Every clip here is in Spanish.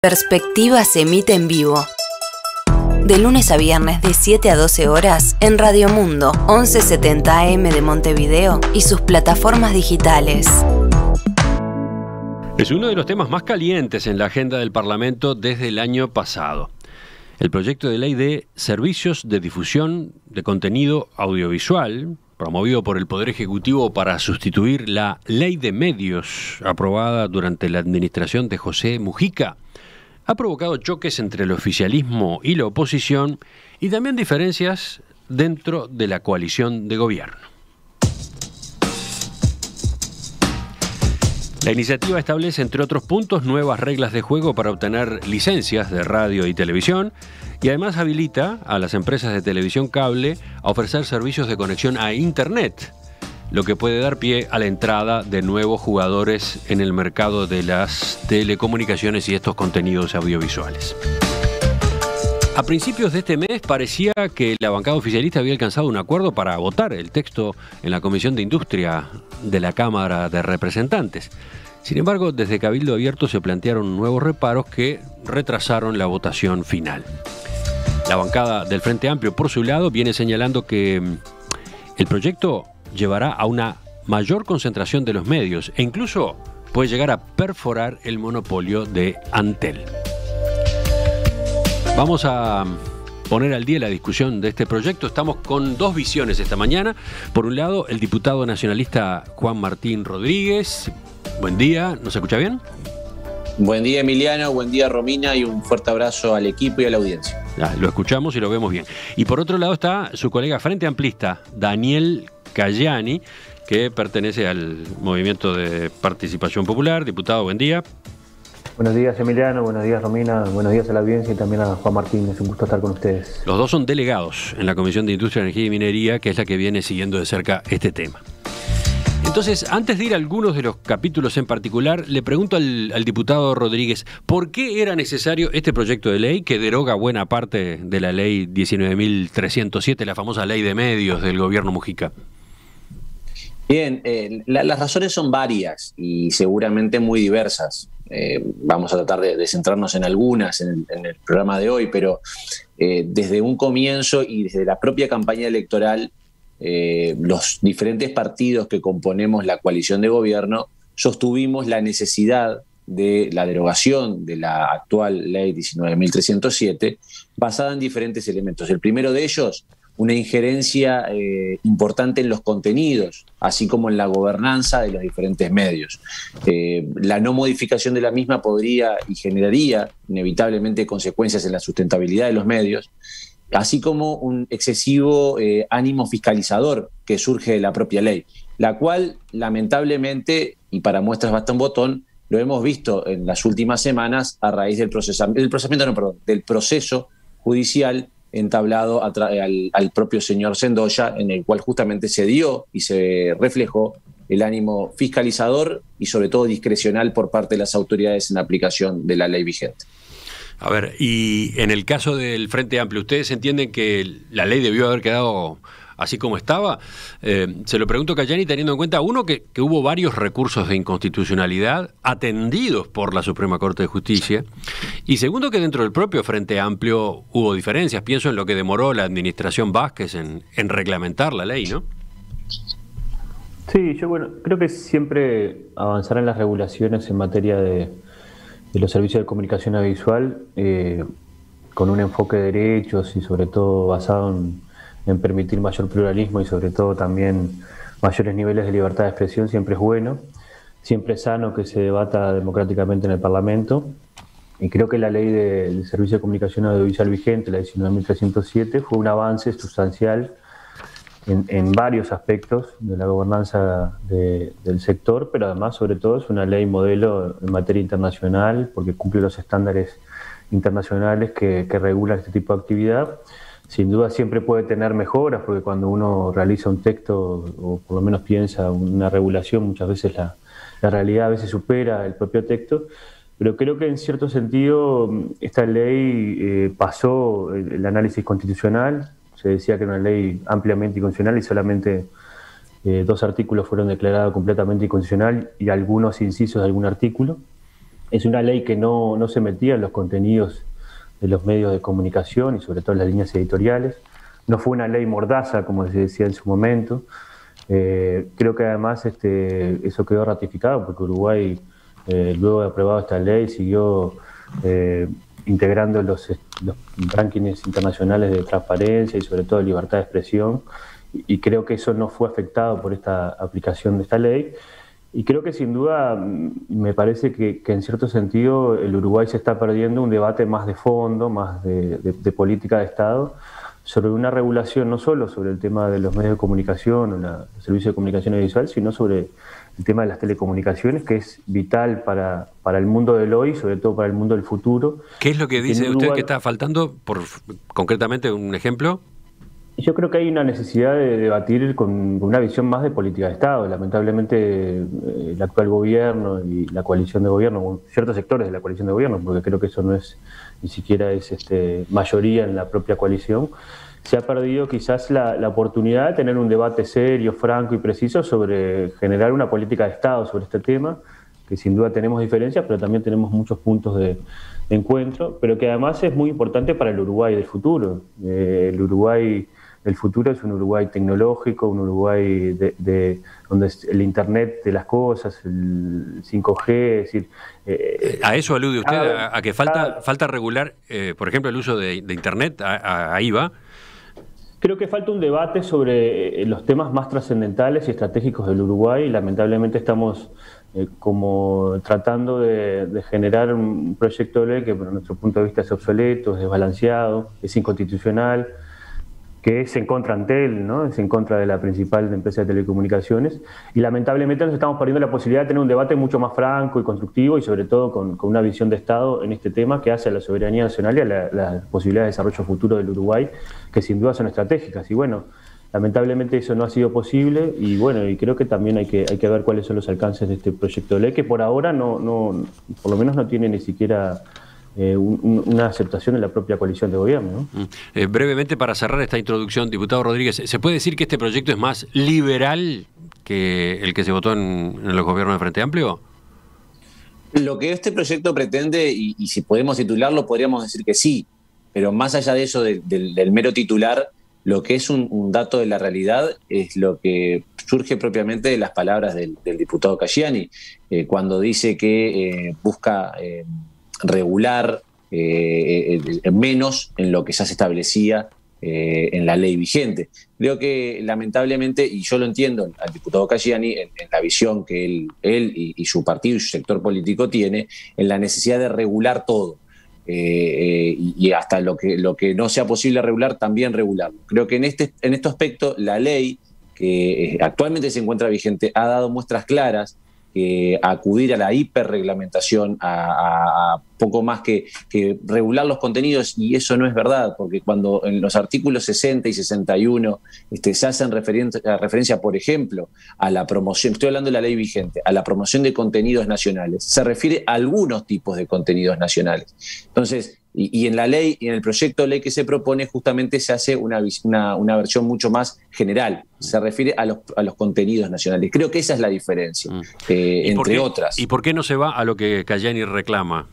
Perspectiva se emite en vivo. De lunes a viernes de 7 a 12 horas en Radio Mundo, 1170 AM de Montevideo y sus plataformas digitales. Es uno de los temas más calientes en la agenda del Parlamento desde el año pasado. El proyecto de ley de servicios de difusión de contenido audiovisual, promovido por el Poder Ejecutivo para sustituir la Ley de Medios, aprobada durante la administración de José Mujica, ha provocado choques entre el oficialismo y la oposición y también diferencias dentro de la coalición de gobierno. La iniciativa establece, entre otros puntos, nuevas reglas de juego para obtener licencias de radio y televisión y además habilita a las empresas de televisión cable a ofrecer servicios de conexión a Internet, lo que puede dar pie a la entrada de nuevos jugadores en el mercado de las telecomunicaciones y estos contenidos audiovisuales. A principios de este mes parecía que la bancada oficialista había alcanzado un acuerdo para votar el texto en la Comisión de Industria de la Cámara de Representantes. Sin embargo, desde Cabildo Abierto se plantearon nuevos reparos que retrasaron la votación final. La bancada del Frente Amplio, por su lado, viene señalando que el proyecto llevará a una mayor concentración de los medios e incluso puede llegar a perforar el monopolio de Antel. Vamos a poner al día la discusión de este proyecto. Estamos con dos visiones esta mañana. Por un lado, el diputado nacionalista Juan Martín Rodríguez. Buen día, ¿nos escucha bien? Buen día, Emiliano, buen día, Romina, y un fuerte abrazo al equipo y a la audiencia. Lo escuchamos y lo vemos bien. Y por otro lado está su colega frente amplista, Daniel Cayani, que pertenece al Movimiento de Participación Popular. Diputado, buen día. Buenos días, Emiliano, buenos días, Romina, buenos días a la audiencia y también a Juan Martín. Es un gusto estar con ustedes. Los dos son delegados en la Comisión de Industria, Energía y Minería, que es la que viene siguiendo de cerca este tema. Entonces, antes de ir a algunos de los capítulos en particular, le pregunto al diputado Rodríguez, ¿por qué era necesario este proyecto de ley que deroga buena parte de la ley 19.307, la famosa ley de medios del gobierno Mujica? Bien, las razones son varias y seguramente muy diversas. Vamos a tratar de centrarnos en algunas en el programa de hoy, pero desde un comienzo y desde la propia campaña electoral, los diferentes partidos que componemos la coalición de gobierno sostuvimos la necesidad de la derogación de la actual ley 19.307 basada en diferentes elementos. El primero de ellos, una injerencia importante en los contenidos, así como en la gobernanza de los diferentes medios. La no modificación de la misma podría y generaría inevitablemente consecuencias en la sustentabilidad de los medios, así como un excesivo ánimo fiscalizador que surge de la propia ley, la cual lamentablemente, y para muestras basta un botón, lo hemos visto en las últimas semanas a raíz del proceso judicial entablado al propio señor Sendoya, en el cual justamente se dio y se reflejó el ánimo fiscalizador y sobre todo discrecional por parte de las autoridades en aplicación de la ley vigente. A ver, y en el caso del Frente Amplio, ¿ustedes entienden que la ley debió haber quedado así como estaba? Se lo pregunto a Cayani teniendo en cuenta, uno, que hubo varios recursos de inconstitucionalidad atendidos por la Suprema Corte de Justicia, y segundo, que dentro del propio Frente Amplio hubo diferencias. Pienso en lo que demoró la administración Vázquez en reglamentar la ley, ¿no? Sí, yo creo que siempre avanzarán las regulaciones en materia de los servicios de comunicación audiovisual con un enfoque de derechos y sobre todo basado en permitir mayor pluralismo y sobre todo también mayores niveles de libertad de expresión siempre es bueno, siempre es sano que se debata democráticamente en el Parlamento, y creo que la ley del Servicio de Comunicación Audiovisual vigente, la 19.307, fue un avance sustancial en varios aspectos de la gobernanza del sector, pero además sobre todo es una ley modelo en materia internacional porque cumple los estándares internacionales que regulan este tipo de actividad. Sin duda siempre puede tener mejoras, porque cuando uno realiza un texto o por lo menos piensa una regulación, muchas veces la realidad a veces supera el propio texto, pero creo que en cierto sentido esta ley pasó el análisis constitucional. Se decía que era una ley ampliamente inconstitucional y solamente 2 artículos fueron declarados completamente inconstitucional y algunos incisos de algún artículo. Es una ley que no se metía en los contenidos de los medios de comunicación y sobre todo en las líneas editoriales. No fue una ley mordaza, como se decía en su momento. Creo que además eso quedó ratificado porque Uruguay, luego de aprobado esta ley, siguió integrando los rankings internacionales de transparencia y sobre todo de libertad de expresión, y creo que eso no fue afectado por esta aplicación de esta ley. Y creo que sin duda me parece que en cierto sentido el Uruguay se está perdiendo un debate más de fondo, más de política de Estado, sobre una regulación no solo sobre el tema de los medios de comunicación o los servicios de comunicación audiovisual, sino sobre el tema de las telecomunicaciones, que es vital para el mundo del hoy, sobre todo para el mundo del futuro. ¿Qué es lo que dice usted que está faltando? Concretamente, un ejemplo. Yo creo que hay una necesidad de debatir con una visión más de política de Estado. Lamentablemente, el actual gobierno y la coalición de gobierno, ciertos sectores de la coalición de gobierno, porque creo que eso no es ni siquiera es mayoría en la propia coalición, se ha perdido quizás la oportunidad de tener un debate serio, franco y preciso sobre generar una política de Estado sobre este tema, que sin duda tenemos diferencias, pero también tenemos muchos puntos de encuentro, pero que además es muy importante para el Uruguay del futuro. El Uruguay del futuro es un Uruguay tecnológico, un Uruguay donde el Internet de las cosas, el 5G, es decir... ¿A eso alude usted? ¿A que falta regular, por ejemplo, el uso de Internet? Ahí va. Creo que falta un debate sobre los temas más trascendentales y estratégicos del Uruguay. Lamentablemente estamos como tratando de generar un proyecto de ley que, por nuestro punto de vista, es obsoleto, es desbalanceado, es inconstitucional, que es en contra de Antel, ¿no? Es en contra de la principal empresa de telecomunicaciones, y lamentablemente nos estamos perdiendo la posibilidad de tener un debate mucho más franco y constructivo y sobre todo con una visión de Estado en este tema que hace a la soberanía nacional y a la posibilidad de desarrollo futuro del Uruguay, que sin duda son estratégicas. Y bueno, lamentablemente eso no ha sido posible, y bueno, y creo que también hay que ver cuáles son los alcances de este proyecto de ley, que por ahora por lo menos no tiene ni siquiera una aceptación de la propia coalición de gobierno, ¿no? Brevemente, para cerrar esta introducción, diputado Rodríguez, ¿se puede decir que este proyecto es más liberal que el que se votó en los gobiernos de Frente Amplio? Lo que este proyecto pretende, y si podemos titularlo, podríamos decir que sí, pero más allá de eso, del mero titular, lo que es un dato de la realidad es lo que surge propiamente de las palabras del diputado Caggiani, cuando dice que busca regular menos en lo que ya se establecía en la ley vigente. Creo que lamentablemente, y yo lo entiendo al diputado Caggiani en la visión que él y su partido y su sector político tiene, en la necesidad de regular todo. Y hasta lo que no sea posible regular, también regularlo. Creo que en este aspecto la ley que actualmente se encuentra vigente ha dado muestras claras que acudir a la hiperreglamentación, a poco más que regular los contenidos, y eso no es verdad, porque cuando en los artículos 60 y 61 se hacen referencia, por ejemplo, a la promoción, estoy hablando de la ley vigente, a la promoción de contenidos nacionales, se refiere a algunos tipos de contenidos nacionales. Entonces, y en la ley, y en el proyecto de ley que se propone, justamente se hace una versión mucho más general, se refiere a los contenidos nacionales. Creo que esa es la diferencia, entre otras. ¿Y por qué no se va a lo que Caggiani reclama?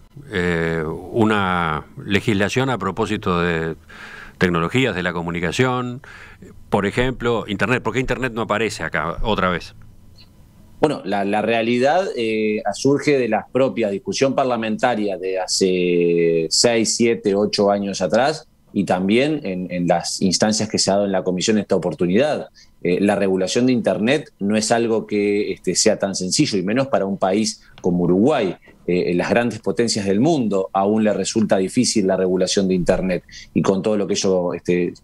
Una legislación a propósito de tecnologías de la comunicación, por ejemplo, Internet. ¿Por qué Internet no aparece acá otra vez? Bueno, la realidad surge de la propia discusión parlamentaria de hace 6, 7, 8 años atrás, y también en las instancias que se ha dado en la comisión esta oportunidad. La regulación de Internet no es algo que sea tan sencillo, y menos para un país como Uruguay. Las grandes potencias del mundo aún le resulta difícil la regulación de Internet, y con todo lo que ello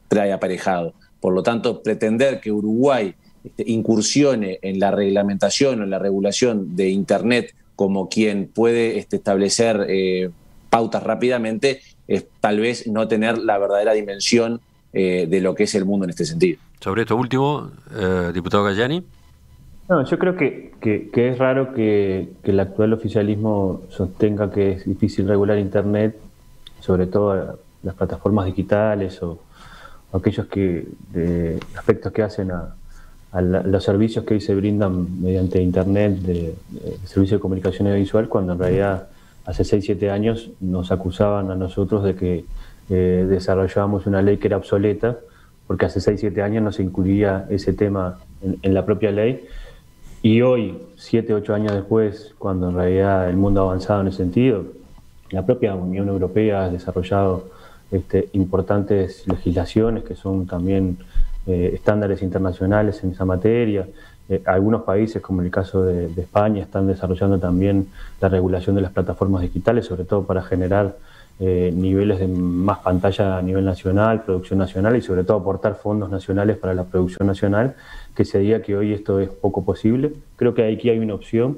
trae aparejado. Por lo tanto, pretender que Uruguay incursione en la reglamentación o en la regulación de Internet como quien puede establecer pautas rápidamente, es tal vez no tener la verdadera dimensión de lo que es el mundo en este sentido. Sobre esto último, diputado Caggiani. No, yo creo que es raro que el actual oficialismo sostenga que es difícil regular Internet, sobre todo las plataformas digitales o aquellos aspectos que hacen a los servicios que hoy se brindan mediante Internet, de servicio de comunicación audiovisual, cuando en realidad hace 6-7 años nos acusaban a nosotros de que desarrollábamos una ley que era obsoleta, porque hace 6-7 años no se incluía ese tema en la propia ley. Y hoy, 7-8 años después, cuando en realidad el mundo ha avanzado en ese sentido, la propia Unión Europea ha desarrollado importantes legislaciones que son también estándares internacionales en esa materia. Algunos países, como el caso de España, están desarrollando también la regulación de las plataformas digitales, sobre todo para generar niveles de más pantalla a nivel nacional, producción nacional y sobre todo aportar fondos nacionales para la producción nacional, que se diga que hoy esto es poco posible. Creo que aquí hay una opción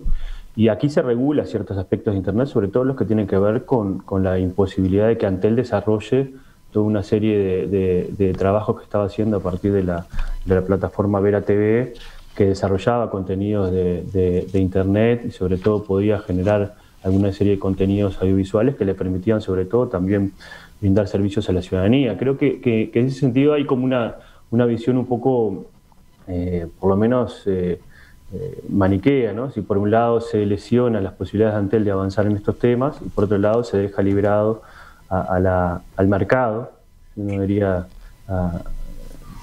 y aquí se regula ciertos aspectos de Internet, sobre todo los que tienen que ver con la imposibilidad de que Antel desarrolle toda una serie de trabajos que estaba haciendo a partir de la plataforma Vera TV, que desarrollaba contenidos de Internet y sobre todo podía generar alguna serie de contenidos audiovisuales que le permitían sobre todo también brindar servicios a la ciudadanía. Creo que en ese sentido hay como una visión un poco, por lo menos maniquea, ¿no? Si por un lado se lesiona las posibilidades de Antel de avanzar en estos temas y por otro lado se deja librado al mercado, no diría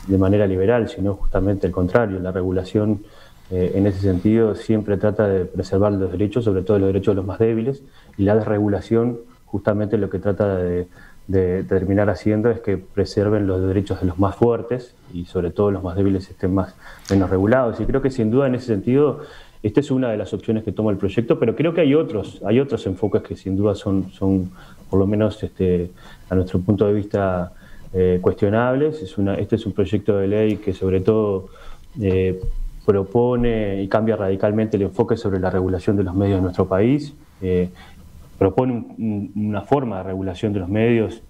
de manera liberal, sino justamente al contrario. La regulación en ese sentido siempre trata de preservar los derechos, sobre todo los derechos de los más débiles, y la desregulación justamente lo que trata de terminar haciendo es que preserven los derechos de los más fuertes y sobre todo los más débiles estén menos regulados. Y creo que sin duda en ese sentido esta es una de las opciones que toma el proyecto, pero creo que hay otros enfoques que sin duda son por lo menos a nuestro punto de vista cuestionables. Este es un proyecto de ley que sobre todo propone y cambia radicalmente el enfoque sobre la regulación de los medios de nuestro país, propone una forma de regulación de los medios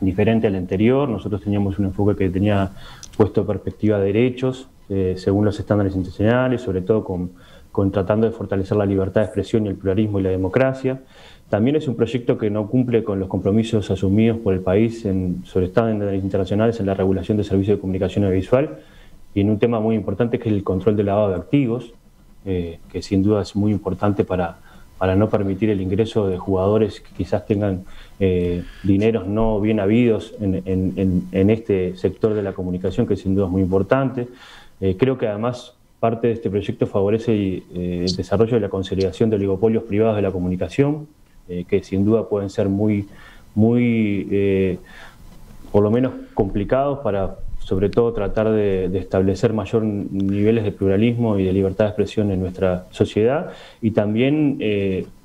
diferente al anterior. Nosotros teníamos un enfoque que tenía puesto perspectiva de derechos según los estándares internacionales, sobre todo con tratando de fortalecer la libertad de expresión y el pluralismo y la democracia. También es un proyecto que no cumple con los compromisos asumidos por el país sobre estándares internacionales en la regulación de servicios de comunicación audiovisual y en un tema muy importante que es el control del lavado de activos, que sin duda es muy importante para no permitir el ingreso de jugadores que quizás tengan dineros no bien habidos en este sector de la comunicación, que sin duda es muy importante. Creo que además parte de este proyecto favorece el desarrollo de la consolidación de oligopolios privados de la comunicación, que sin duda pueden ser muy por lo menos complicados para sobre todo tratar de establecer mayor niveles de pluralismo y de libertad de expresión en nuestra sociedad, y también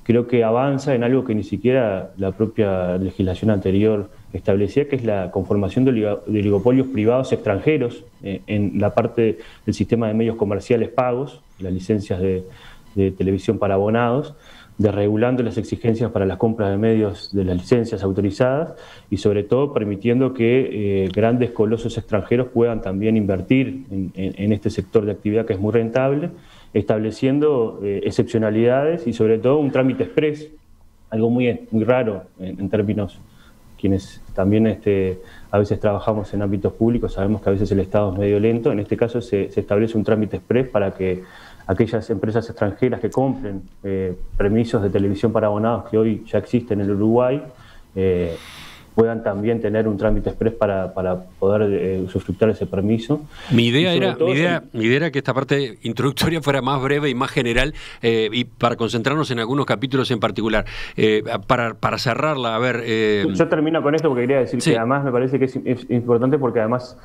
creo que avanza en algo que ni siquiera la propia legislación anterior establecía, que es la conformación de oligopolios privados extranjeros en la parte del sistema de medios comerciales pagos, las licencias de televisión para abonados, desregulando las exigencias para las compras de medios de las licencias autorizadas y sobre todo permitiendo que grandes colosos extranjeros puedan también invertir en este sector de actividad que es muy rentable, estableciendo excepcionalidades y sobre todo un trámite express, algo muy raro en términos, quienes también a veces trabajamos en ámbitos públicos, sabemos que a veces el Estado es medio lento. En este caso se establece un trámite express para que aquellas empresas extranjeras que compren permisos de televisión para abonados que hoy ya existen en el Uruguay puedan también tener un trámite express para poder usufructar ese permiso. Mi idea era que esta parte introductoria fuera más breve y más general y para concentrarnos en algunos capítulos en particular. Para cerrarla, a ver... Yo termino con esto porque quería decir que además me parece que es importante porque además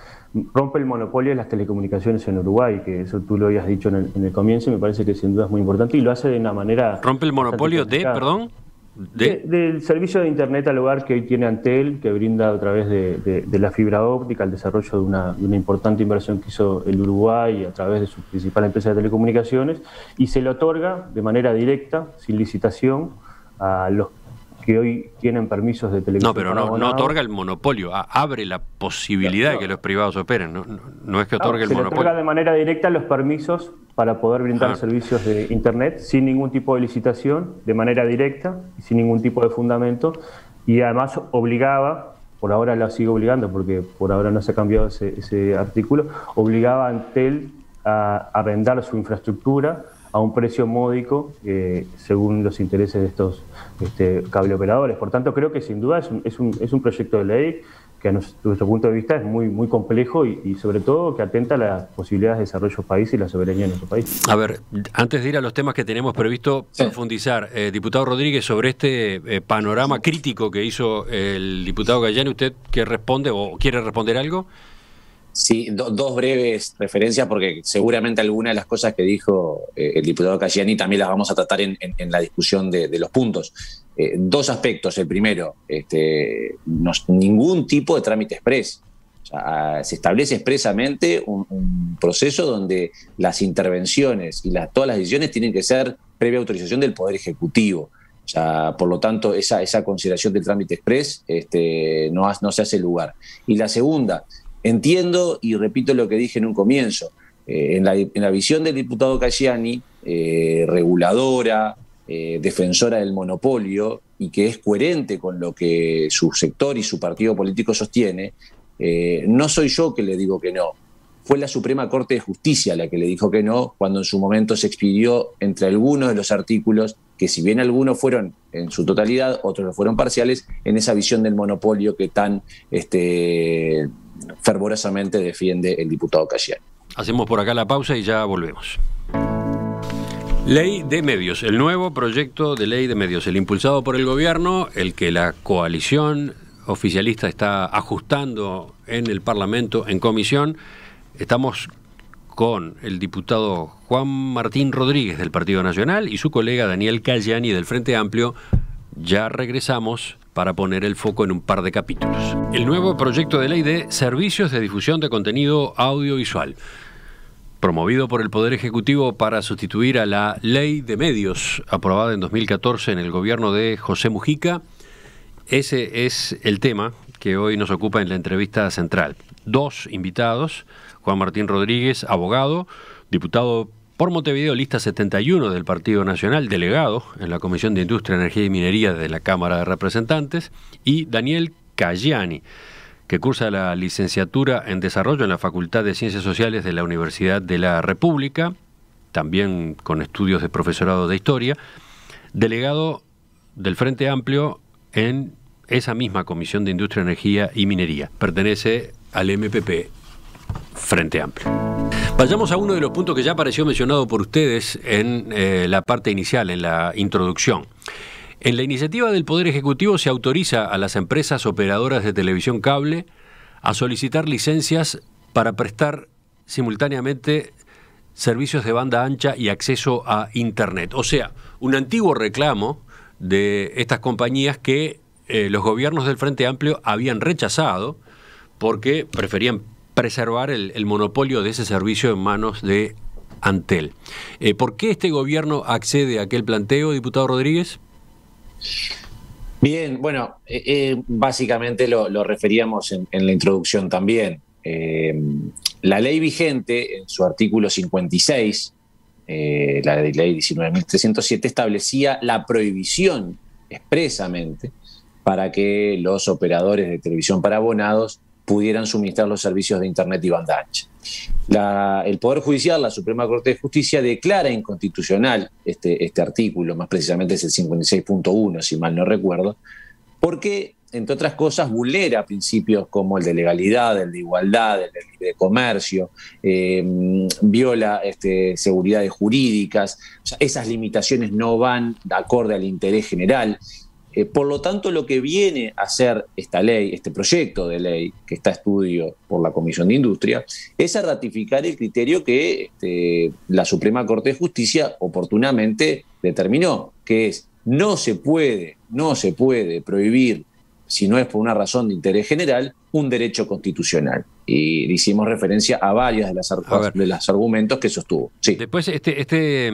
rompe el monopolio de las telecomunicaciones en Uruguay, que eso tú lo habías dicho en el comienzo y me parece que sin duda es muy importante y lo hace de una manera... ¿Rompe el monopolio perdón? Del servicio de Internet al hogar que hoy tiene Antel, que brinda a través de la fibra óptica, el desarrollo de una importante inversión que hizo el Uruguay a través de su principal empresa de telecomunicaciones, y se le otorga de manera directa, sin licitación, a los que hoy tienen permisos de televisión. No, pero no otorga el monopolio, abre la posibilidad de que los privados operen, no es que otorgue el monopolio. Se le otorga de manera directa los permisos para poder brindar servicios de Internet sin ningún tipo de licitación, de manera directa y sin ningún tipo de fundamento, y además obligaba, por ahora la sigue obligando porque por ahora no se ha cambiado ese artículo, obligaba a Antel a arrendar su infraestructura a un precio módico según los intereses de estos cableoperadores. Por tanto, creo que sin duda es un proyecto de ley que a nuestro punto de vista es muy complejo y sobre todo que atenta a las posibilidades de desarrollo del país y la soberanía de nuestro país. A ver, antes de ir a los temas que tenemos previsto profundizar, diputado Rodríguez, sobre este panorama crítico que hizo el diputado Cayani, ¿usted qué responde o quiere responder algo? Sí, dos breves referencias, porque seguramente algunas de las cosas que dijo el diputado Cayani también las vamos a tratar en la discusión de los puntos. Dos aspectos. El primero, ningún tipo de trámite exprés. O sea, se establece expresamente un proceso donde las intervenciones y todas las decisiones tienen que ser previa autorización del Poder Ejecutivo. O sea, por lo tanto, esa consideración del trámite exprés no se hace lugar. Y la segunda, entiendo y repito lo que dije en un comienzo, en la visión del diputado Cayani, reguladora, defensora del monopolio y que es coherente con lo que su sector y su partido político sostiene, no soy yo que le digo que no. Fue la Suprema Corte de Justicia la que le dijo que no cuando en su momento se expidió entre algunos de los artículos, que si bien algunos fueron en su totalidad, otros no fueron parciales, en esa visión del monopolio que tan fervorosamente defiende el diputado Cayani. Hacemos por acá la pausa y ya volvemos. Ley de Medios, el nuevo proyecto de ley de medios, el impulsado por el gobierno, el que la coalición oficialista está ajustando en el Parlamento en comisión. Estamos con el diputado Juan Martín Rodríguez del Partido Nacional y su colega Daniel Cayani del Frente Amplio. Ya regresamos para poner el foco en un par de capítulos. El nuevo proyecto de ley de servicios de difusión de contenido audiovisual, promovido por el Poder Ejecutivo para sustituir a la Ley de Medios, aprobada en 2014 en el gobierno de José Mujica. Ese es el tema que hoy nos ocupa en la entrevista central. Dos invitados: Juan Martín Rodríguez, abogado, diputado por Montevideo, lista 71 del Partido Nacional, delegado en la Comisión de Industria, Energía y Minería de la Cámara de Representantes, y Daniel Cayani, que cursa la licenciatura en Desarrollo en la Facultad de Ciencias Sociales de la Universidad de la República, también con estudios de profesorado de Historia, delegado del Frente Amplio en esa misma Comisión de Industria, Energía y Minería. Pertenece al MPP Frente Amplio. Vayamos a uno de los puntos que ya apareció mencionado por ustedes en la parte inicial, en la introducción. En la iniciativa del Poder Ejecutivo se autoriza a las empresas operadoras de televisión cable a solicitar licencias para prestar simultáneamente servicios de banda ancha y acceso a Internet. O sea, un antiguo reclamo de estas compañías que los gobiernos del Frente Amplio habían rechazado porque preferían preservar el monopolio de ese servicio en manos de Antel. ¿Por qué este gobierno accede a aquel planteo, diputado Rodríguez? Bien, bueno, básicamente lo referíamos en la introducción también. La ley vigente, en su artículo 56, la ley 19.307, establecía la prohibición expresamente para que los operadores de televisión para abonados pudieran suministrar los servicios de Internet y banda ancha. El Poder Judicial, la Suprema Corte de Justicia, declara inconstitucional este artículo, más precisamente es el 56.1, si mal no recuerdo, porque, entre otras cosas, vulnera principios como el de legalidad, el de igualdad, el de libre comercio, viola seguridades jurídicas. O sea, esas limitaciones no van de acorde al interés general. Por lo tanto, lo que viene a hacer esta ley, este proyecto de ley que está a estudio por la Comisión de Industria, es a ratificar el criterio que la Suprema Corte de Justicia oportunamente determinó, que es no se puede prohibir, si no es por una razón de interés general, un derecho constitucional. Y le hicimos referencia a varios de los argumentos que sostuvo. Sí. Después, este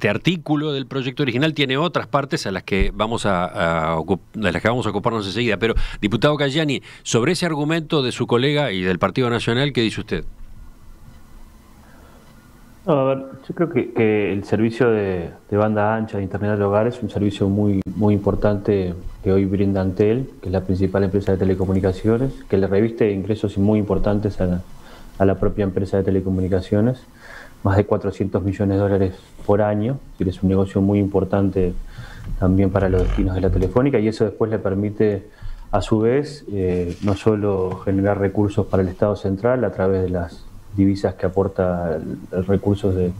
artículo del proyecto original tiene otras partes a las que vamos a ocuparnos enseguida. Pero, diputado Cayani, sobre ese argumento de su colega y del Partido Nacional, ¿qué dice usted? No, a ver, yo creo que el servicio de banda ancha de Internet al hogar es un servicio muy importante que hoy brinda Antel, que es la principal empresa de telecomunicaciones, que le reviste ingresos muy importantes a la propia empresa de telecomunicaciones. más de 400 millones de dólares por año, es un negocio muy importante también para los destinos de la Telefónica, y eso después le permite, a su vez, no solo generar recursos para el Estado central a través de las divisas que aporta recursos de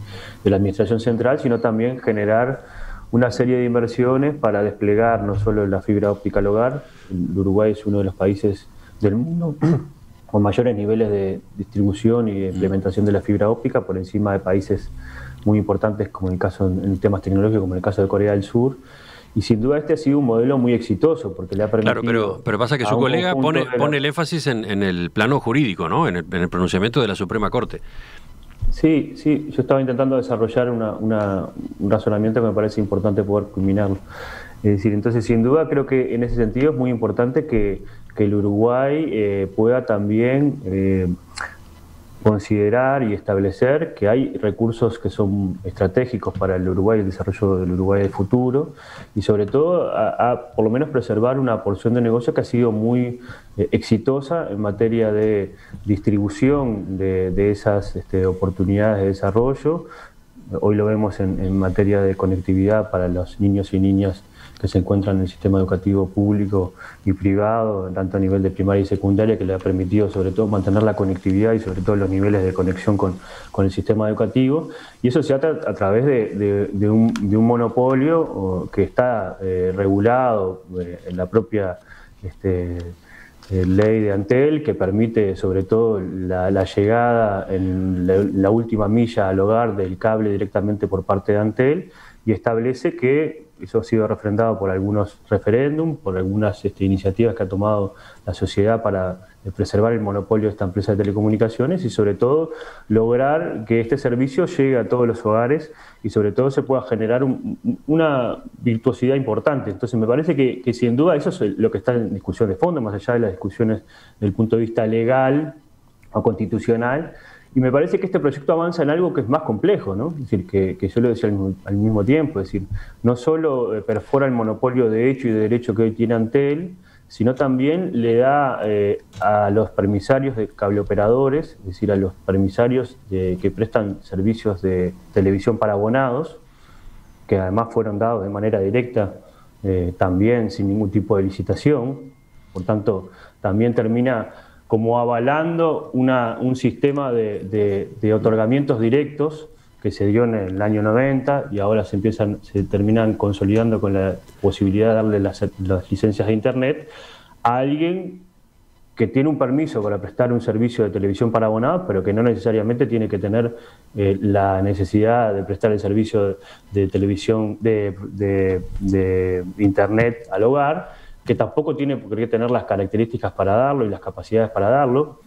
la Administración Central, sino también generar una serie de inversiones para desplegar no solo la fibra óptica al hogar. El Uruguay es uno de los países del mundo con mayores niveles de distribución y de implementación de la fibra óptica, por encima de países muy importantes como en el caso en temas tecnológicos, como en el caso de Corea del Sur. Y sin duda este ha sido un modelo muy exitoso porque le ha permitido... Claro, pero pasa que su colega pone el énfasis en el plano jurídico, ¿no? En el pronunciamiento de la Suprema Corte. Sí, yo estaba intentando desarrollar un razonamiento que me parece importante poder culminarlo. Es decir, entonces sin duda creo que en ese sentido es muy importante que el Uruguay pueda también considerar y establecer que hay recursos que son estratégicos para el Uruguay, el desarrollo del Uruguay del futuro, y sobre todo por lo menos preservar una porción de negocio que ha sido muy exitosa en materia de distribución de esas oportunidades de desarrollo. Hoy lo vemos en materia de conectividad para los niños y niñas que se encuentran en el sistema educativo público y privado, tanto a nivel de primaria y secundaria, que le ha permitido sobre todo mantener la conectividad y sobre todo los niveles de conexión con el sistema educativo. Y eso se hace a través de un monopolio que está regulado en la propia ley de Antel, que permite sobre todo la llegada en la última milla al hogar del cable directamente por parte de Antel, y establece que eso ha sido refrendado por algunos referéndums, por algunas iniciativas que ha tomado la sociedad para preservar el monopolio de esta empresa de telecomunicaciones y sobre todo lograr que este servicio llegue a todos los hogares y sobre todo se pueda generar una virtuosidad importante. Entonces me parece que sin duda eso es lo que está en discusión de fondo, más allá de las discusiones desde el punto de vista legal o constitucional. Y me parece que este proyecto avanza en algo que es más complejo, ¿no? Es decir, que yo lo decía al mismo tiempo, es decir, no solo perfora el monopolio de hecho y de derecho que hoy tiene Antel, sino también le da a los permisarios de cableoperadores, es decir, a los permisarios que prestan servicios de televisión para abonados, que además fueron dados de manera directa, también sin ningún tipo de licitación, por tanto, también termina como avalando un sistema de otorgamientos directos que se dio en el año 90 y ahora se terminan consolidando con la posibilidad de darle las licencias de Internet a alguien que tiene un permiso para prestar un servicio de televisión para abonados, pero que no necesariamente tiene que tener la necesidad de prestar el servicio de televisión de Internet al hogar, que tampoco tiene por qué tener las características para darlo y las capacidades para darlo,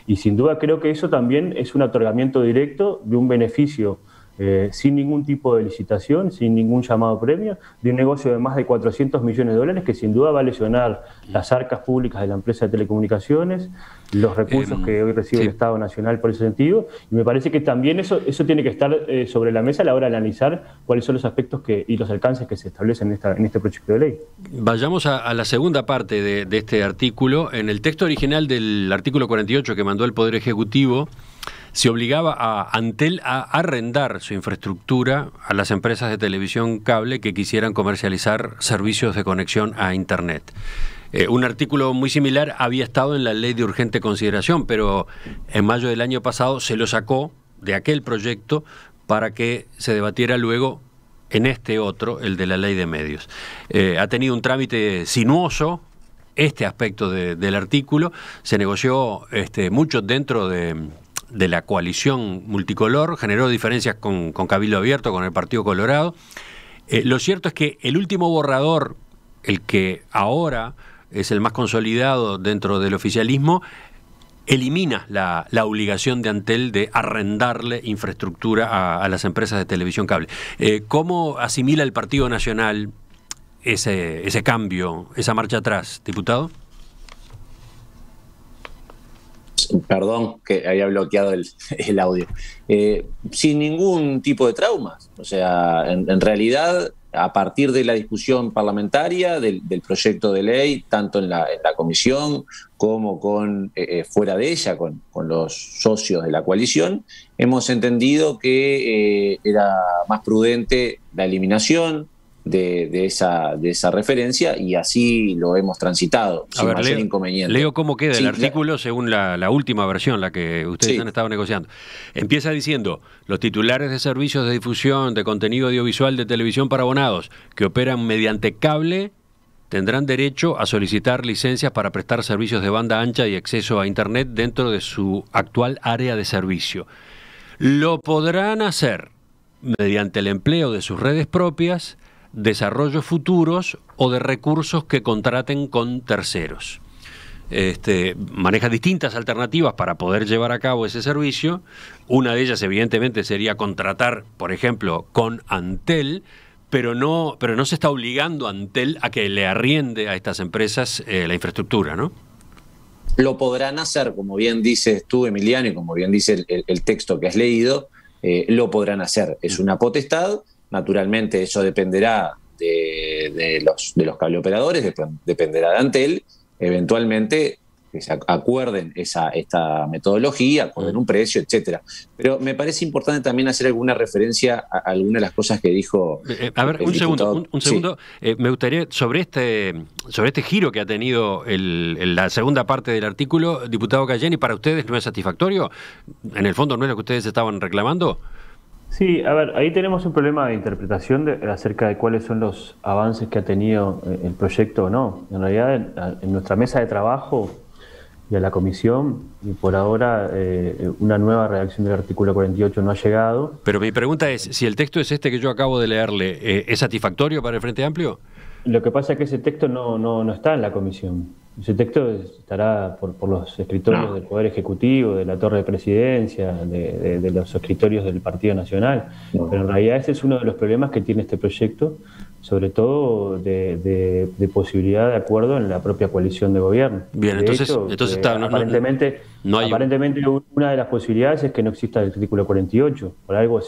y sin duda creo que eso también es un otorgamiento directo de un beneficio sin ningún tipo de licitación, sin ningún llamado premio, de un negocio de más de 400 millones de dólares que sin duda va a lesionar las arcas públicas de la empresa de telecomunicaciones, los recursos que hoy recibe el Estado Nacional por ese sentido, y me parece que también eso tiene que estar sobre la mesa a la hora de analizar cuáles son los aspectos y los alcances que se establecen en este proyecto de ley. Vayamos a la segunda parte de este artículo. En el texto original del artículo 48 que mandó el Poder Ejecutivo, se obligaba a Antel a arrendar su infraestructura a las empresas de televisión cable que quisieran comercializar servicios de conexión a Internet. Un artículo muy similar había estado en la ley de urgente consideración, pero en mayo del año pasado se lo sacó de aquel proyecto para que se debatiera luego en este otro, el de la ley de medios. Ha tenido un trámite sinuoso este aspecto del artículo, se negoció mucho dentro de la coalición multicolor, generó diferencias con Cabildo Abierto, con el Partido Colorado. Lo cierto es que el último borrador, el que ahora es el más consolidado dentro del oficialismo, elimina la obligación de Antel de arrendarle infraestructura a las empresas de televisión cable. ¿Cómo asimila el Partido Nacional ese cambio, esa marcha atrás, diputado? Perdón, que había bloqueado el audio. Sin ningún tipo de traumas. O sea, en realidad a partir de la discusión parlamentaria del proyecto de ley, tanto en la comisión como fuera de ella, con los socios de la coalición, hemos entendido que era más prudente la eliminación de esa referencia, y así lo hemos transitado sin mayor inconveniente. Leo cómo queda el artículo según la última versión, la que ustedes han estado negociando. Empieza diciendo: los titulares de servicios de difusión de contenido audiovisual de televisión para abonados que operan mediante cable tendrán derecho a solicitar licencias para prestar servicios de banda ancha y acceso a Internet dentro de su actual área de servicio. Lo podrán hacer mediante el empleo de sus redes propias, desarrollos futuros o de recursos que contraten con terceros. Maneja distintas alternativas para poder llevar a cabo ese servicio. Una de ellas, evidentemente, sería contratar, por ejemplo, con Antel, pero no se está obligando a Antel a que le arriende a estas empresas la infraestructura, ¿no? Lo podrán hacer, como bien dices tú, Emiliano, y como bien dice el texto que has leído, lo podrán hacer. Es una potestad. Naturalmente eso dependerá de los cableoperadores, dependerá de Antel, eventualmente que se acuerden esta metodología, acuerden un precio, etcétera. Pero me parece importante también hacer alguna referencia a algunas de las cosas que dijo. A ver, un segundo. Sí. Me gustaría, sobre este giro que ha tenido la segunda parte del artículo, diputado Cayeni, ¿para ustedes no es satisfactorio? ¿En el fondo no es lo que ustedes estaban reclamando? Sí, a ver, ahí tenemos un problema de interpretación acerca de cuáles son los avances que ha tenido el proyecto o no. En realidad, en nuestra mesa de trabajo y a la comisión, y por ahora una nueva redacción del artículo 48 no ha llegado. Pero mi pregunta es, si el texto es este que yo acabo de leerle, ¿es satisfactorio para el Frente Amplio? Lo que pasa es que ese texto no está en la comisión. Ese texto estará por los escritorios del Poder Ejecutivo, de la Torre de Presidencia, de los escritorios del Partido Nacional. Pero en realidad ese es uno de los problemas que tiene este proyecto, sobre todo de posibilidad de acuerdo en la propia coalición de gobierno. Bien, entonces está, aparentemente una de las posibilidades es que no exista el artículo 48, por algo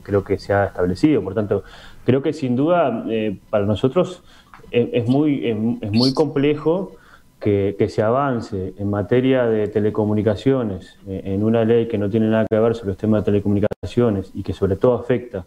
creo que se ha establecido. Por tanto, creo que sin duda para nosotros es muy complejo que se avance en materia de telecomunicaciones en una ley que no tiene nada que ver sobre los temas de telecomunicaciones y que sobre todo afecta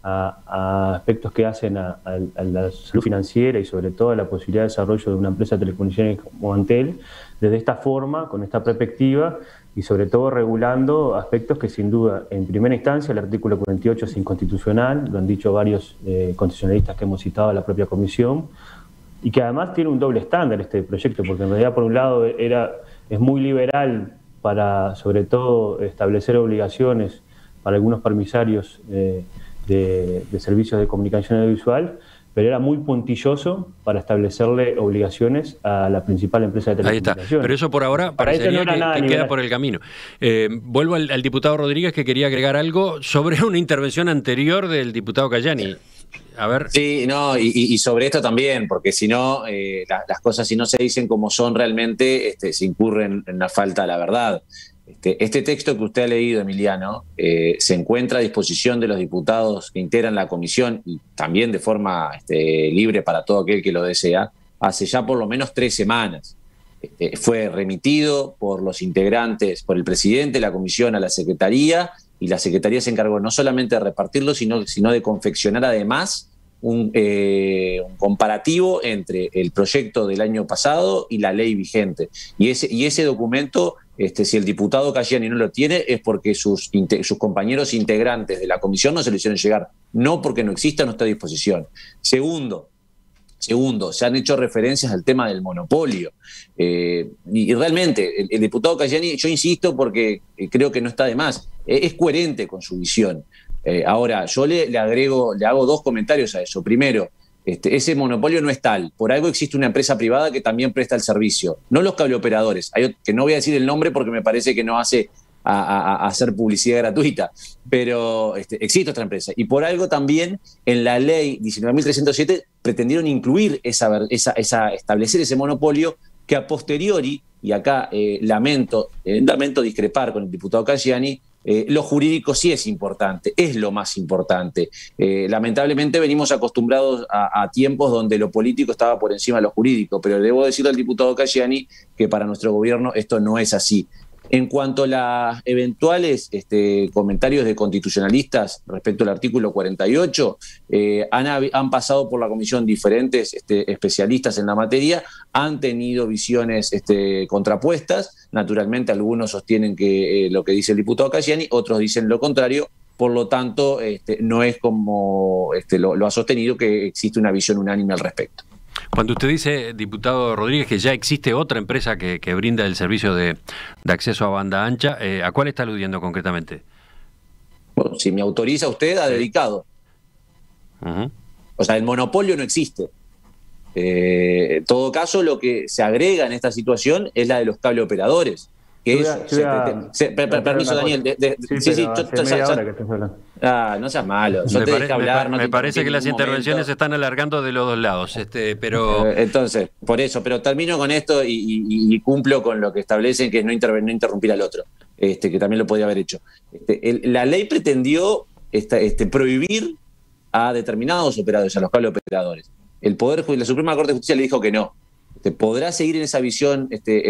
a aspectos que hacen a la salud financiera y sobre todo a la posibilidad de desarrollo de una empresa de telecomunicaciones como Antel, desde esta forma, con esta perspectiva, y sobre todo regulando aspectos que sin duda, en primera instancia, el artículo 48 es inconstitucional, lo han dicho varios constitucionalistas que hemos citado a la propia comisión, y que además tiene un doble estándar este proyecto, porque en realidad por un lado es muy liberal para sobre todo establecer obligaciones para algunos permisarios de servicios de comunicación audiovisual, pero era muy puntilloso para establecerle obligaciones a la principal empresa de telecomunicaciones. Ahí está, pero eso por ahora parecería que queda por el camino. Vuelvo al diputado Rodríguez, que quería agregar algo sobre una intervención anterior del diputado Cayeni. A ver. Sí, no, y sobre esto también, porque si no, las cosas si no se dicen como son realmente, se incurren en la falta de la verdad. Este texto que usted ha leído, Emiliano, se encuentra a disposición de los diputados que integran la comisión y también de forma libre para todo aquel que lo desea, hace ya por lo menos 3 semanas. Fue remitido por los integrantes, por el presidente de la comisión a la Secretaría, y la Secretaría se encargó no solamente de repartirlo, sino de confeccionar además un comparativo entre el proyecto del año pasado y la ley vigente. Y ese documento, si el diputado Cayeni no lo tiene, es porque sus compañeros integrantes de la comisión no se lo hicieron llegar, no porque no exista, no está a disposición. Segundo, se han hecho referencias al tema del monopolio. Y realmente, el diputado Cayeni, yo insisto porque creo que no está de más, es coherente con su visión. Ahora, yo le hago 2 comentarios a eso. Primero, ese monopolio no es tal. Por algo existe una empresa privada que también presta el servicio. No los cableoperadores, que no voy a decir el nombre porque me parece que no hace a hacer publicidad gratuita, pero existe otra empresa. Y por algo también en la ley 19.307 pretendieron incluir establecer ese monopolio que a posteriori, y acá lamento discrepar con el diputado Cayeni, Lo jurídico sí es importante, es lo más importante. Lamentablemente venimos acostumbrados a tiempos donde lo político estaba por encima de lo jurídico, pero debo decirle al diputado Cayani que para nuestro gobierno esto no es así. En cuanto a los eventuales comentarios de constitucionalistas respecto al artículo 48, han pasado por la comisión diferentes especialistas en la materia, han tenido visiones contrapuestas. Naturalmente, algunos sostienen que lo que dice el diputado Cayani, otros dicen lo contrario. Por lo tanto, no es como lo ha sostenido, que existe una visión unánime al respecto. Cuando usted dice, diputado Rodríguez, que ya existe otra empresa que brinda el servicio de acceso a banda ancha, ¿a cuál está aludiendo concretamente? Bueno, si me autoriza usted, ha dedicado. O sea, el monopolio no existe. En todo caso, lo que se agrega en esta situación es la de los cable operadores. Permiso, Daniel. No seas malo. Me parece que las intervenciones se están alargando de los dos lados. Pero entonces, por eso, pero termino con esto y cumplo con lo que establecen, que es no interrumpir al otro, que también lo podría haber hecho. La ley pretendió prohibir a determinados operadores, a los cable operadores. La Suprema Corte de Justicia le dijo que no. Podrá seguir en esa visión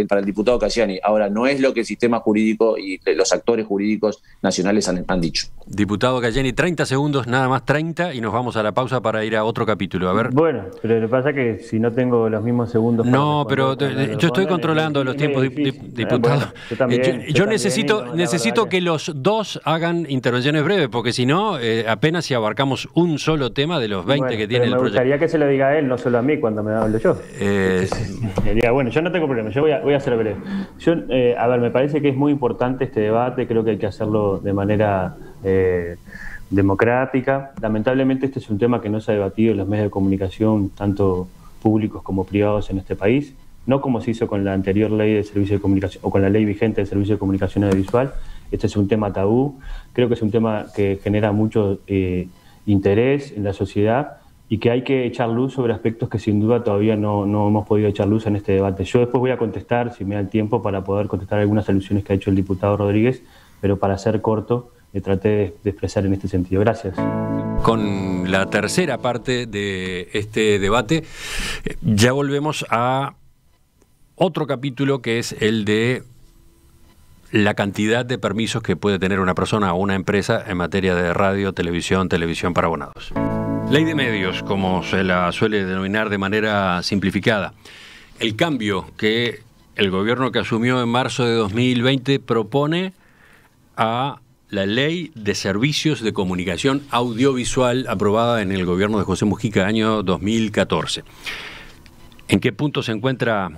para el diputado Cayani. Ahora, no es lo que el sistema jurídico y los actores jurídicos nacionales han dicho. Diputado Cayani, 30 segundos, nada más 30, y nos vamos a la pausa para ir a otro capítulo. A ver. Bueno, pero lo que pasa es que si no tengo los mismos segundos... No, pero yo estoy controlando los tiempos, diputado. Yo necesito que los dos hagan intervenciones breves, porque si no, apenas si abarcamos un solo tema de los 20 que tiene el proyecto. Me gustaría que se lo diga a él, no solo a mí, cuando me hablo yo. Bueno, yo no tengo problema, yo voy a ser breve. Me parece que es muy importante este debate, creo que hay que hacerlo de manera democrática. Lamentablemente este es un tema que no se ha debatido en los medios de comunicación, tanto públicos como privados en este país, no como se hizo con la anterior ley de servicio de comunicación o con la ley vigente de servicio de comunicación audiovisual. Este es un tema tabú, creo que es un tema que genera mucho interés en la sociedad, y que hay que echar luz sobre aspectos que sin duda todavía no hemos podido echar luz en este debate. Yo después voy a contestar, si me da el tiempo, para poder contestar algunas alusiones que ha hecho el diputado Rodríguez, pero para ser corto, traté de expresar en este sentido. Gracias. Con la tercera parte de este debate, ya volvemos a otro capítulo, que es el de la cantidad de permisos que puede tener una persona o una empresa en materia de radio, televisión para abonados. Ley de medios, como se la suele denominar de manera simplificada. El cambio que el gobierno que asumió en marzo de 2020 propone a la Ley de Servicios de Comunicación Audiovisual, aprobada en el gobierno de José Mujica, año 2014. ¿En qué punto se encuentra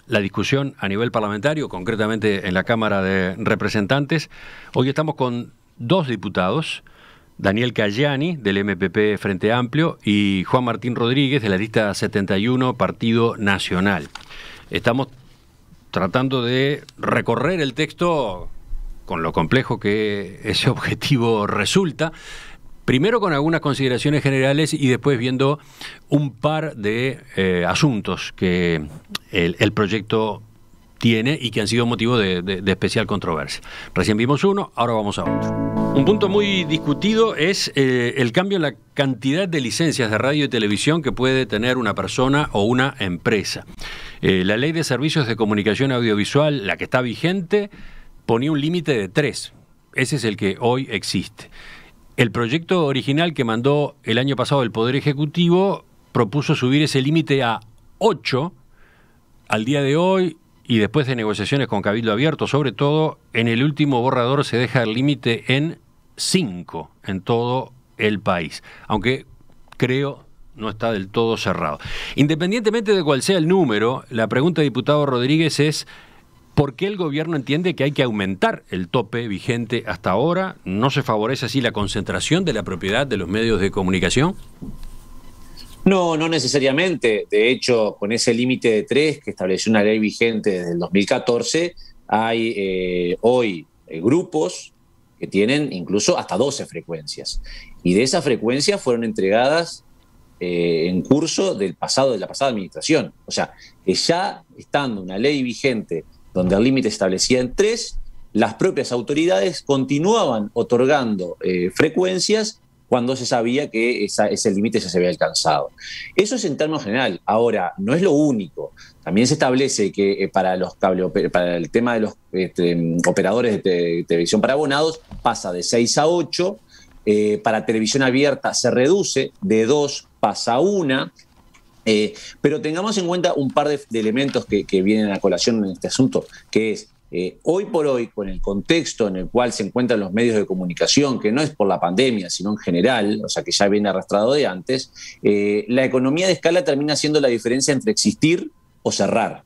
la discusión a nivel parlamentario, concretamente en la Cámara de Representantes? Hoy estamos con dos diputados, Daniel Cayani, del MPP Frente Amplio, y Juan Martín Rodríguez, de la lista 71, Partido Nacional. Estamos tratando de recorrer el texto, con lo complejo que ese objetivo resulta, primero con algunas consideraciones generales y después viendo un par de asuntos que el proyecto tiene y que han sido motivo de especial controversia. Recién vimos uno, ahora vamos a otro. Un punto muy discutido es el cambio en la cantidad de licencias de radio y televisión que puede tener una persona o una empresa. La Ley de Servicios de Comunicación Audiovisual, la que está vigente, ponía un límite de 3. Ese es el que hoy existe. El proyecto original que mandó el año pasado el Poder Ejecutivo propuso subir ese límite a 8 al día de hoy, y después de negociaciones con Cabildo Abierto, sobre todo, en el último borrador se deja el límite en 5 en todo el país, aunque creo no está del todo cerrado. Independientemente de cuál sea el número, la pregunta, diputado Rodríguez, es ¿por qué el gobierno entiende que hay que aumentar el tope vigente hasta ahora? ¿No se favorece así la concentración de la propiedad de los medios de comunicación? No, no necesariamente. De hecho, con ese límite de 3 que estableció una ley vigente desde el 2014, hay hoy grupos que tienen incluso hasta 12 frecuencias. Y de esas frecuencias fueron entregadas en curso de la pasada administración. O sea, que ya estando una ley vigente donde el límite establecía en 3, las propias autoridades continuaban otorgando frecuencias cuando se sabía que ese límite ya se había alcanzado. Eso es en términos general. Ahora, no es lo único. También se establece que para el tema de los operadores de televisión para abonados pasa de 6 a 8, para televisión abierta se reduce, de 2 pasa a 1, pero tengamos en cuenta un par de elementos que vienen a colación en este asunto, que es, hoy por hoy, con el contexto en el cual se encuentran los medios de comunicación, que no es por la pandemia, sino en general, o sea que ya viene arrastrado de antes, la economía de escala termina siendo la diferencia entre existir o cerrar.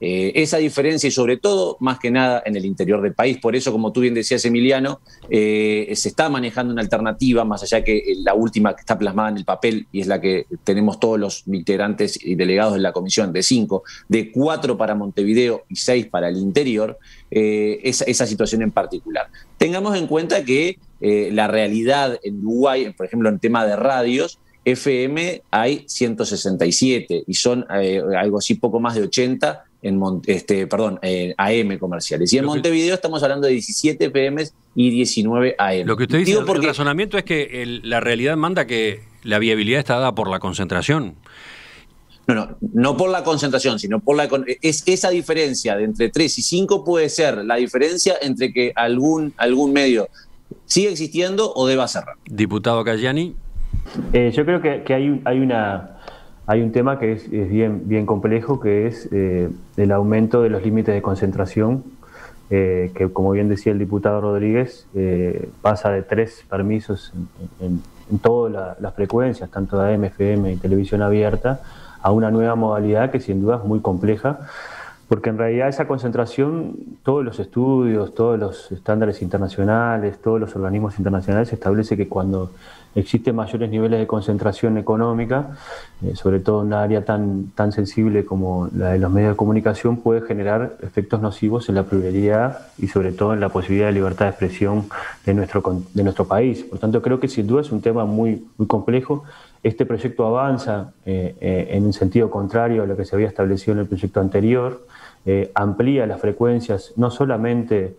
Esa diferencia, y sobre todo, más que nada, en el interior del país. Por eso, como tú bien decías, Emiliano, se está manejando una alternativa, más allá que la última que está plasmada en el papel, y es la que tenemos todos los integrantes y delegados de la comisión, de 5, de 4 para Montevideo y 6 para el interior, esa situación en particular. Tengamos en cuenta que la realidad en Uruguay, por ejemplo, en tema de radios, FM hay 167 y son algo así poco más de 80 AM comerciales. Y en Montevideo estamos hablando de 17 FM y 19 AM. Lo que usted dice, el razonamiento es que la realidad manda que la viabilidad está dada por la concentración. No por la concentración, sino por esa diferencia de entre 3 y 5 puede ser la diferencia entre que algún medio siga existiendo o deba cerrar. Diputado Cayani. Yo creo que hay un tema que es bien complejo, que es el aumento de los límites de concentración, que, como bien decía el diputado Rodríguez, pasa de 3 permisos en todas las frecuencias, tanto de AM, FM y televisión abierta, a una nueva modalidad que sin duda es muy compleja, porque en realidad esa concentración, todos los estudios, todos los estándares internacionales, todos los organismos internacionales establece que cuando existen mayores niveles de concentración económica, sobre todo en una área tan sensible como la de los medios de comunicación, puede generar efectos nocivos en la pluralidad y sobre todo en la posibilidad de libertad de expresión de nuestro país. Por tanto, creo que sin duda es un tema muy complejo. Este proyecto avanza en un sentido contrario a lo que se había establecido en el proyecto anterior, amplía las frecuencias no solamente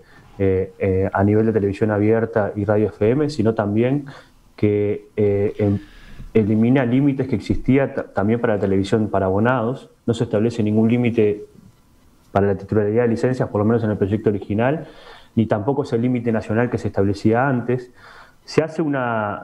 a nivel de televisión abierta y radio FM, sino también que elimina límites que existía también para la televisión para abonados. No se establece ningún límite para la titularidad de licencias, por lo menos en el proyecto original, ni tampoco es el límite nacional que se establecía antes. Se hace una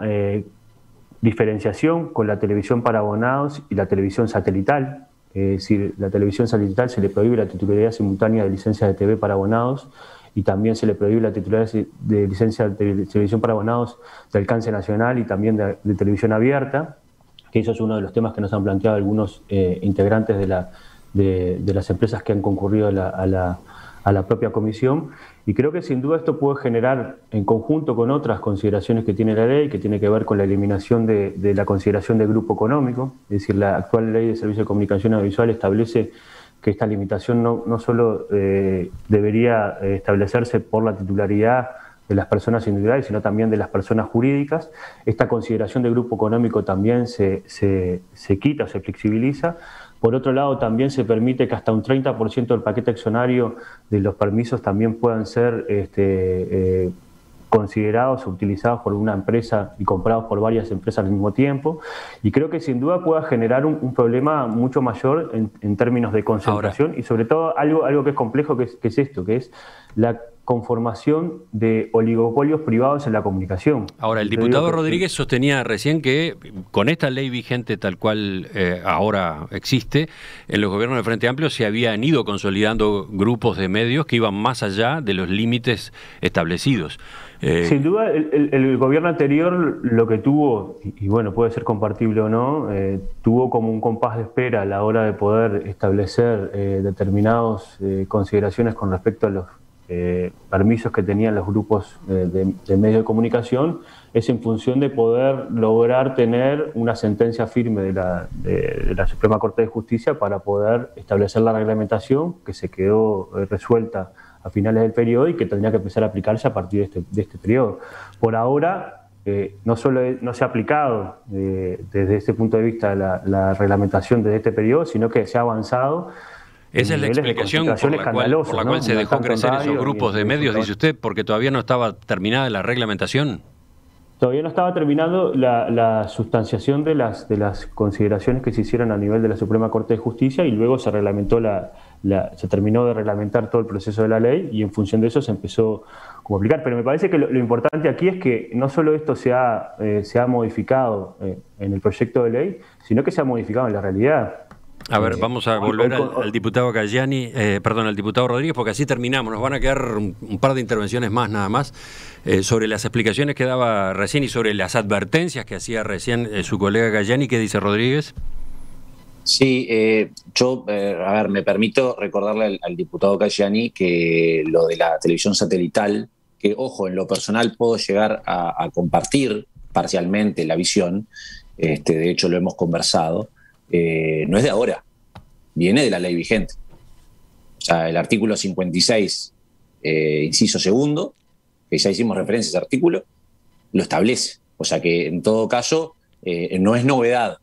diferenciación con la televisión para abonados y la televisión satelital. Es decir, la televisión satelital se le prohíbe la titularidad simultánea de licencias de TV para abonados y también se le prohíbe la titularidad de licencia de televisión para abonados de alcance nacional y también de televisión abierta, que eso es uno de los temas que nos han planteado algunos integrantes de las empresas que han concurrido a la propia comisión. Y creo que sin duda esto puede generar, en conjunto con otras consideraciones que tiene la ley, que tiene que ver con la eliminación de la consideración de grupo económico, es decir, la actual ley de servicio de comunicación audiovisual establece que esta limitación no solo debería establecerse por la titularidad de las personas individuales, sino también de las personas jurídicas. Esta consideración de grupo económico también se quita o se flexibiliza. Por otro lado, también se permite que hasta un 30% del paquete accionario de los permisos también puedan ser considerados o utilizados por una empresa y comprados por varias empresas al mismo tiempo. Y creo que sin duda pueda generar un problema mucho mayor en términos de concentración. Ahora, y sobre todo algo que es complejo, que es esto, que es la conformación de oligopolios privados en la comunicación. Ahora, el diputado Rodríguez sostenía recién que con esta ley vigente tal cual ahora existe, en los gobiernos del Frente Amplio se habían ido consolidando grupos de medios que iban más allá de los límites establecidos. Sin duda, el gobierno anterior lo que tuvo, y bueno, puede ser compartible o no, tuvo como un compás de espera a la hora de poder establecer determinadas consideraciones con respecto a los permisos que tenían los grupos de medios de comunicación, es en función de poder lograr tener una sentencia firme de la Suprema Corte de Justicia para poder establecer la reglamentación que se quedó resuelta a finales del periodo y que tendría que empezar a aplicarse a partir de este periodo. Por ahora, no solo no se ha aplicado desde ese punto de vista la reglamentación de este periodo, sino que se ha avanzado Esa es la explicación por la cual se dejó crecer esos grupos de medios, dice usted, porque todavía no estaba terminada la reglamentación. Todavía no estaba terminado la sustanciación de las consideraciones que se hicieron a nivel de la Suprema Corte de Justicia, y luego se reglamentó se terminó de reglamentar todo el proceso de la ley, y en función de eso se empezó como a aplicar. Pero me parece que lo importante aquí es que no solo esto se ha modificado en el proyecto de ley, sino que se ha modificado en la realidad. A ver, vamos a volver al diputado Cayani, al diputado Rodríguez, porque así terminamos. Nos van a quedar un par de intervenciones más, nada más, sobre las explicaciones que daba recién y sobre las advertencias que hacía recién su colega Cayani. ¿Qué dice Rodríguez? Sí, yo, me permito recordarle al diputado Cayani que lo de la televisión satelital, que, ojo, en lo personal puedo llegar a compartir parcialmente la visión, de hecho lo hemos conversado, no es de ahora, viene de la ley vigente. O sea, el artículo 56, inciso segundo, que ya hicimos referencia a ese artículo, lo establece. O sea que en todo caso no es novedad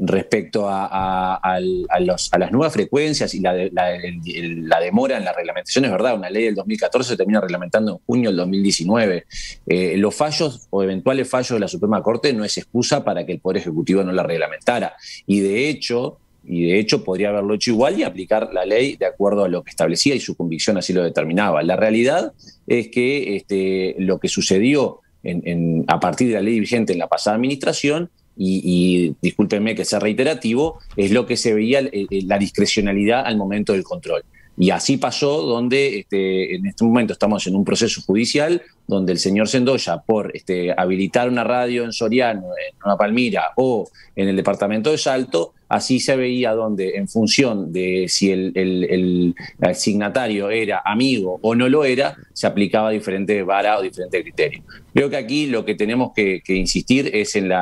respecto a las nuevas frecuencias y la demora en la reglamentación. Es verdad, una ley del 2014 se termina reglamentando en junio del 2019. Los fallos o eventuales fallos de la Suprema Corte no es excusa para que el Poder Ejecutivo no la reglamentara. Y de hecho podría haberlo hecho igual y aplicar la ley de acuerdo a lo que establecía y su convicción así lo determinaba. La realidad es que lo que sucedió a partir de la ley vigente en la pasada administración, y discúlpenme que sea reiterativo, es lo que se veía la discrecionalidad al momento del control. Y así pasó, donde en este momento estamos en un proceso judicial donde el señor Sendoya, por habilitar una radio en Soriano, en Nueva Palmira o en el departamento de Salto, así se veía donde, en función de si el signatario era amigo o no lo era, se aplicaba diferente vara o diferente criterio. Creo que aquí lo que tenemos que insistir es en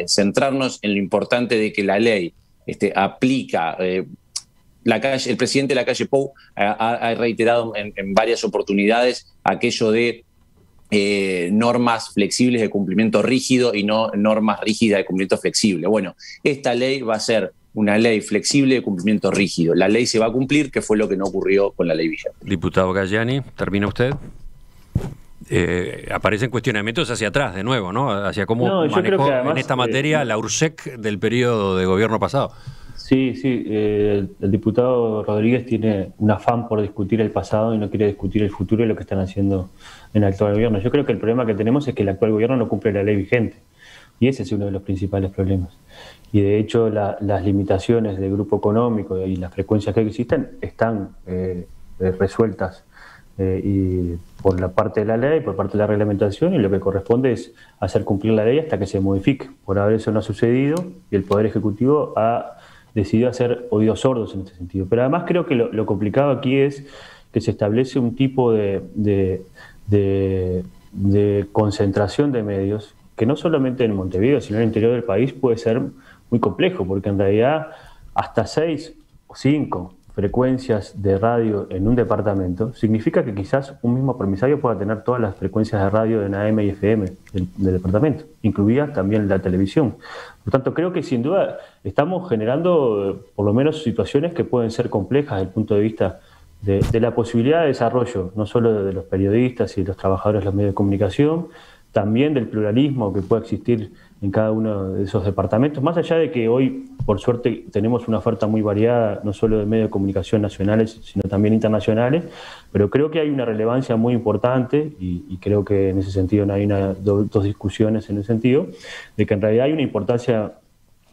centrarnos en lo importante de que la ley aplica. El presidente de la calle Pou ha reiterado en varias oportunidades aquello de normas flexibles de cumplimiento rígido y no normas rígidas de cumplimiento flexible. Bueno, esta ley va a ser una ley flexible de cumplimiento rígido. La ley se va a cumplir, que fue lo que no ocurrió con la ley vigente. Diputado Cayani, ¿termina usted? Aparecen cuestionamientos hacia atrás de nuevo, ¿no? Hacia cómo manejó además, en esta materia la URSEC del periodo de gobierno pasado. Sí, el diputado Rodríguez tiene un afán por discutir el pasado y no quiere discutir el futuro y lo que están haciendo en el actual gobierno. Yo creo que el problema que tenemos es que el actual gobierno no cumple la ley vigente, y ese es uno de los principales problemas. Y de hecho las limitaciones del grupo económico y las frecuencias que existen están resueltas y por la parte de la ley, por parte de la reglamentación, y lo que corresponde es hacer cumplir la ley hasta que se modifique. Por ahora eso no ha sucedido y el Poder Ejecutivo ha decidió hacer oídos sordos en este sentido. Pero además creo que lo complicado aquí es que se establece un tipo de concentración de medios que no solamente en Montevideo, sino en el interior del país puede ser muy complejo, porque en realidad hasta 6 o 5 frecuencias de radio en un departamento significa que quizás un mismo permisario pueda tener todas las frecuencias de radio en AM y FM del departamento, incluida también la televisión. Por tanto, creo que sin duda estamos generando por lo menos situaciones que pueden ser complejas desde el punto de vista de la posibilidad de desarrollo, no solo de los periodistas y de los trabajadores de los medios de comunicación, también del pluralismo que puede existir en cada uno de esos departamentos, más allá de que hoy, por suerte, tenemos una oferta muy variada, no solo de medios de comunicación nacionales, sino también internacionales, pero creo que hay una relevancia muy importante, y creo que en ese sentido no hay dos discusiones en ese sentido, de que en realidad hay una importancia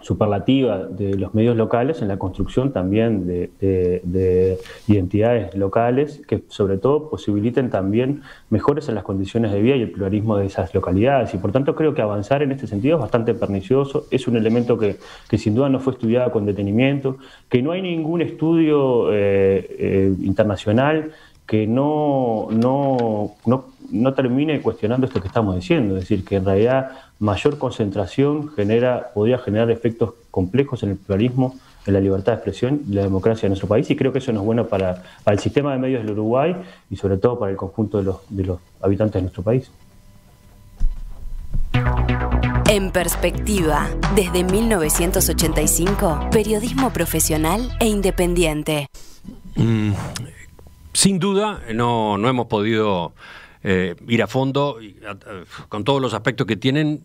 superlativa de los medios locales en la construcción también de identidades locales que sobre todo posibiliten también mejores en las condiciones de vida y el pluralismo de esas localidades, y por tanto creo que avanzar en este sentido es bastante pernicioso, es un elemento que sin duda no fue estudiado con detenimiento, que no hay ningún estudio internacional que no termine cuestionando esto que estamos diciendo, es decir, que en realidad mayor concentración podría generar efectos complejos en el pluralismo, en la libertad de expresión y la democracia de nuestro país, y creo que eso no es bueno para el sistema de medios del Uruguay y sobre todo para el conjunto de los habitantes de nuestro país. En perspectiva, desde 1985, periodismo profesional e independiente. Sin duda, no hemos podido ir a fondo con todos los aspectos que tienen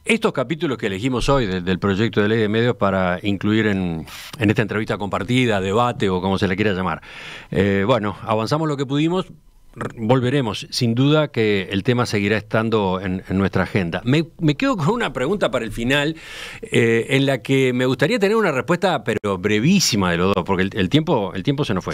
estos capítulos que elegimos hoy del proyecto de ley de medios para incluir en esta entrevista compartida, debate o como se le quiera llamar. Bueno, avanzamos lo que pudimos. Volveremos, sin duda que el tema seguirá estando en nuestra agenda. Me quedo con una pregunta para el final, en la que me gustaría tener una respuesta, pero brevísima de los dos, porque el tiempo se nos fue.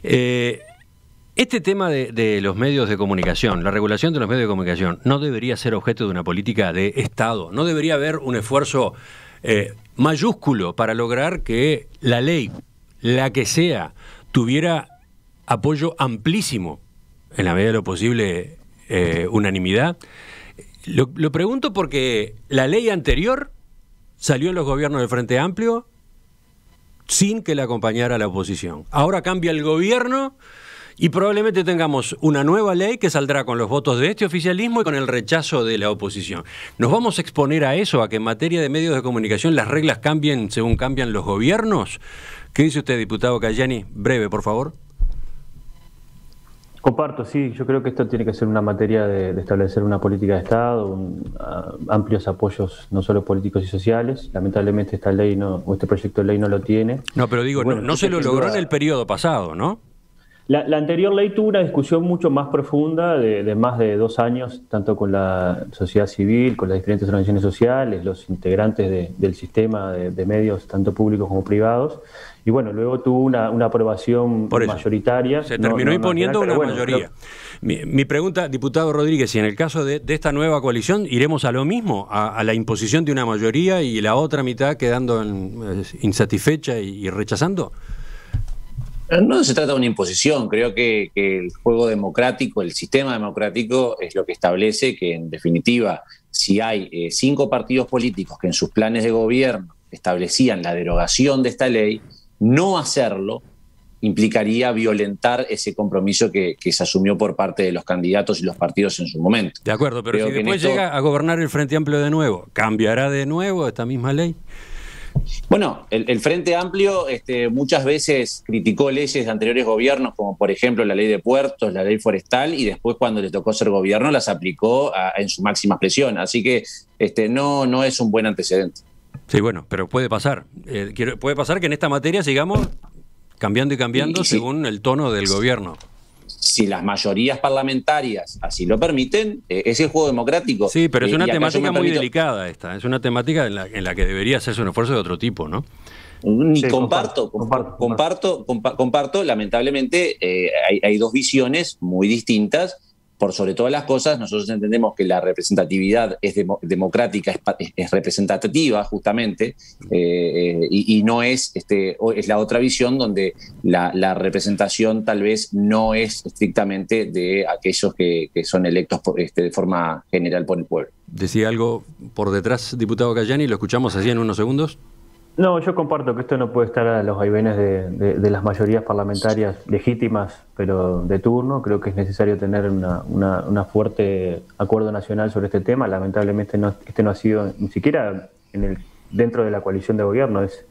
Este tema de los medios de comunicación, la regulación de los medios de comunicación, no debería ser objeto de una política de Estado. No debería haber un esfuerzo mayúsculo para lograr que la ley, la que sea, tuviera apoyo amplísimo, en la medida de lo posible, unanimidad. Lo pregunto porque la ley anterior salió en los gobiernos del Frente Amplio sin que la acompañara la oposición. Ahora cambia el gobierno y probablemente tengamos una nueva ley que saldrá con los votos de este oficialismo y con el rechazo de la oposición. ¿Nos vamos a exponer a eso, a que en materia de medios de comunicación las reglas cambien según cambian los gobiernos? ¿Qué dice usted, diputado Cayani? Breve, por favor. Comparto, sí. Yo creo que esto tiene que ser una materia de establecer una política de Estado, amplios apoyos no solo políticos y sociales. Lamentablemente esta ley este proyecto de ley no lo tiene. No, pero digo, bueno, no se lo logró en el periodo pasado, ¿no? La anterior ley tuvo una discusión mucho más profunda de más de 2 años, tanto con la sociedad civil, con las diferentes organizaciones sociales, los integrantes del sistema de medios, tanto públicos como privados. Y bueno, luego tuvo una aprobación mayoritaria. Se terminó imponiendo una mayoría. Mi pregunta, diputado Rodríguez, si en el caso de esta nueva coalición iremos a lo mismo, a la imposición de una mayoría y la otra mitad quedando insatisfecha y rechazando. No se trata de una imposición, creo que el juego democrático, el sistema democrático es lo que establece que, en definitiva, si hay 5 partidos políticos que en sus planes de gobierno establecían la derogación de esta ley, no hacerlo implicaría violentar ese compromiso que se asumió por parte de los candidatos y los partidos en su momento. De acuerdo, pero creo si después llega a gobernar el Frente Amplio de nuevo, ¿cambiará de nuevo esta misma ley? Bueno, el Frente Amplio muchas veces criticó leyes de anteriores gobiernos, como por ejemplo la ley de puertos, la ley forestal, y después cuando le tocó ser gobierno las aplicó en su máxima expresión. Así que no es un buen antecedente. Sí, bueno, pero puede pasar. Puede pasar que en esta materia sigamos cambiando y cambiando según el tono del gobierno. Si las mayorías parlamentarias así lo permiten, es el juego democrático. Sí, pero es una temática muy delicada esta. Es una temática en la que debería hacerse un esfuerzo de otro tipo, ¿no? Comparto. Lamentablemente hay 2 visiones muy distintas. Por sobre todas las cosas, nosotros entendemos que la representatividad es democrática, es representativa justamente, y no es la otra visión donde la representación tal vez no es estrictamente de aquellos que son electos de forma general por el pueblo. ¿Decía algo por detrás, diputado Cayani? ¿Lo escuchamos así en unos segundos? No, yo comparto que esto no puede estar a los vaivenes de las mayorías parlamentarias legítimas, pero de turno. Creo que es necesario tener una fuerte acuerdo nacional sobre este tema. Lamentablemente este no ha sido ni siquiera dentro de la coalición de gobierno, es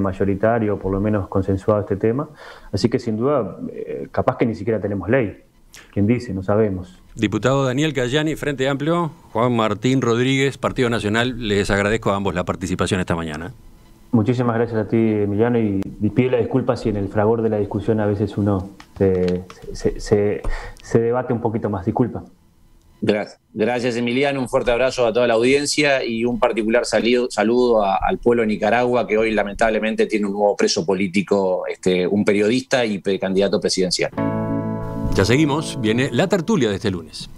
mayoritario, por lo menos consensuado este tema. Así que sin duda, capaz que ni siquiera tenemos ley. ¿Quién dice? No sabemos. Diputado Daniel Cayani, Frente Amplio, Juan Martín Rodríguez, Partido Nacional, les agradezco a ambos la participación esta mañana. Muchísimas gracias a ti, Emiliano, y pido la disculpa si en el fragor de la discusión a veces uno se debate un poquito más. Disculpa. Gracias, Emiliano. Un fuerte abrazo a toda la audiencia y un particular saludo al pueblo de Nicaragua, que hoy lamentablemente tiene un nuevo preso político, un periodista y candidato presidencial. Ya seguimos, viene la tertulia de este lunes.